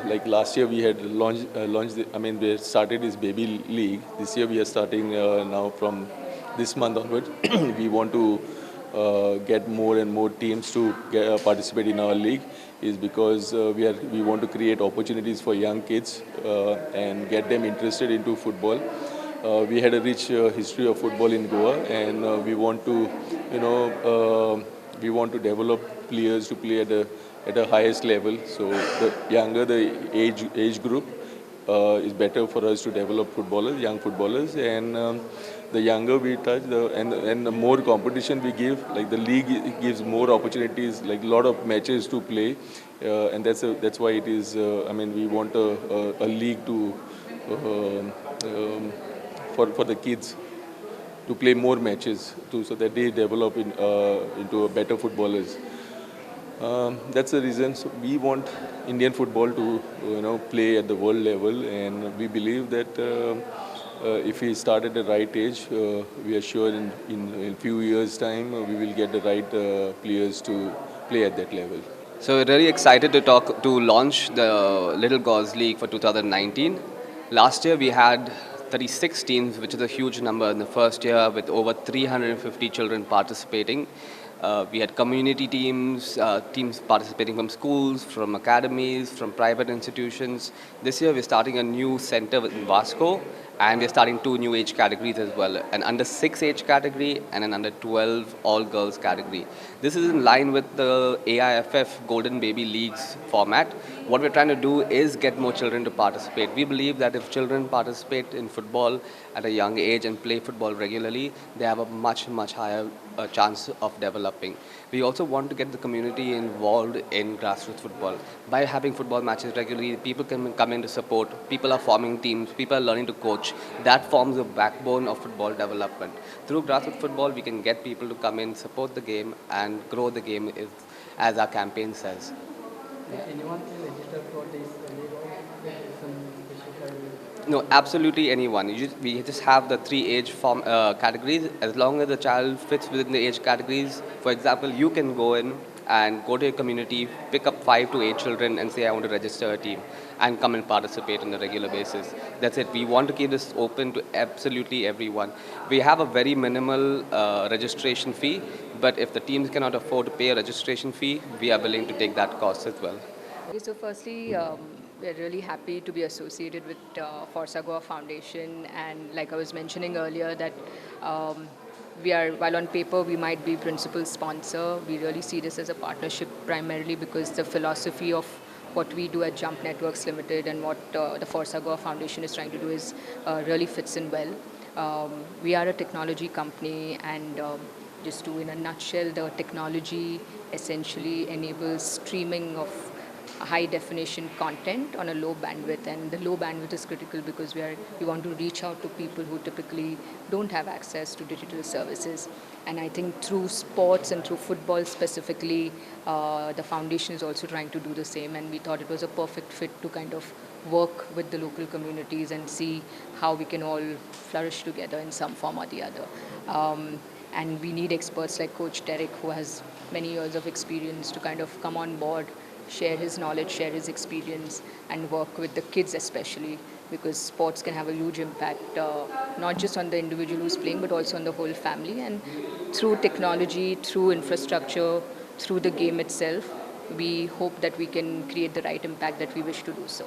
like last year we had we had started this baby league. This year we are starting now from this month onwards. We want to get more and more teams to participate in our league, is because we want to create opportunities for young kids and get them interested into football. We had a rich history of football in Goa, and we want to develop players to play at the highest level. So the younger the age group is better for us to develop young footballers, and the younger we touch, and the more competition we give, like the league gives more opportunities, like a lot of matches to play, and that's why it is. We want a league to for the kids to play more matches so that they develop into a better footballers. That's the reason. So we want Indian football to play at the world level, and we believe that if we start at the right age, we are sure in a few years' time we will get the right players to play at that level. So we're really excited to launch the Little Gaurs League for 2019. Last year we had 36 teams, which is a huge number in the first year, with over 350 children participating. We had community teams, teams participating from schools, from academies, from private institutions. This year we're starting a new center in Vasco, and we're starting 2 new age categories as well, an under 6 age category and an under 12 all girls category. This is in line with the AIFF Golden Baby Leagues format. What we're trying to do is get more children to participate. We believe that if children participate in football at a young age and play football regularly, they have a much, much higher chance of developing. We also want to get the community involved in grassroots football. By having football matches regularly, people can come in to support, people are forming teams, people are learning to coach. That forms the backbone of football development. Through grassroots football, we can get people to come in, support the game, and grow the game, as our campaign says. Anyone can register for this league, or some special? No, absolutely anyone. We just have the 3 age categories. As long as the child fits within the age categories, for example, you can go in and go to your community, pick up 5 to 8 children and say, I want to register a team, and come and participate on a regular basis. That's it. We want to keep this open to absolutely everyone. We have a very minimal registration fee, but if the teams cannot afford to pay a registration fee, we are willing to take that cost as well. Okay, so firstly, we're really happy to be associated with Forca Goa Foundation, and like I was mentioning earlier, that while on paper we might be principal sponsor, we really see this as a partnership, primarily because the philosophy of what we do at Jump Networks Limited and what the Forca Goa Foundation is trying to do is really fits in well. We are a technology company, and just to, in a nutshell, the technology essentially enables streaming of high definition content on a low bandwidth, and the low bandwidth is critical because we want to reach out to people who typically don't have access to digital services. And I think through sports and through football specifically, the foundation is also trying to do the same, and we thought it was a perfect fit to kind of work with the local communities and see how we can all flourish together in some form or the other. And we need experts like Coach Derrick, who has many years of experience, to kind of come on board, share his knowledge, share his experience, and work with the kids especially, because sports can have a huge impact, not just on the individual who's playing, but also on the whole family. And through technology, through infrastructure, through the game itself, we hope that we can create the right impact that we wish to do so.